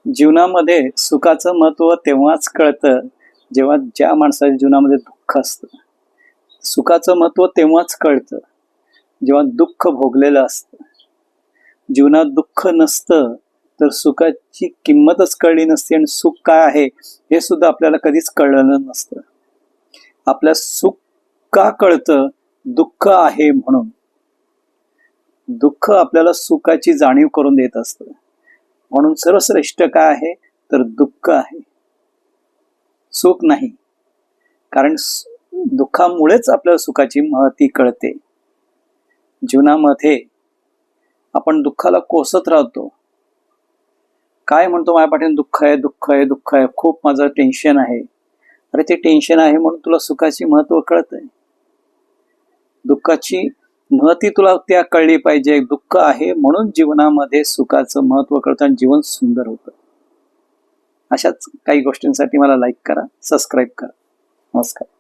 जीवनामध्ये सुखाचं महत्त्व तेव्हाच कळतं जेव्हा ज्या माणसाच्या जीवनामध्ये दुःख असतं. सुखाचं महत्त्व तेव्हाच कळतं जेव्हा दुःख भोगलेलं असतं. जीवनात दुःख नसतं तर सुखाची किंमतच कळली नसते आणि सुख काय आहे हे सुद्धा आपल्याला कधीच कळलं नसतं. आपल्या सुख का कळतं? दुःख आहे म्हणून. दुःख आपल्याला सुखाची जाणीव करून देत असतं. म्हणून सर्वश्रेष्ठ काय आहे तर दुःख आहे, सुख नाही. कारण दुःखामुळेच आपल्याला सुखाची महती कळते. जीवनामध्ये आपण दुःखाला कोसत राहतो. काय म्हणतो, माझ्या पाठीने दुःख आहे, दुःख आहे, दुःख आहे, खूप माझं टेन्शन आहे. अरे ते टेन्शन आहे म्हणून तुला सुखाची महत्व कळतंय. दुःखाची महती तुला त्या कळली पाहिजे. दुःख आहे म्हणून जीवनामध्ये सुखाचं महत्व कळतं आणि जीवन सुंदर होतं. अशाच काही गोष्टींसाठी मला लाईक करा, सबस्क्राईब करा. नमस्कार.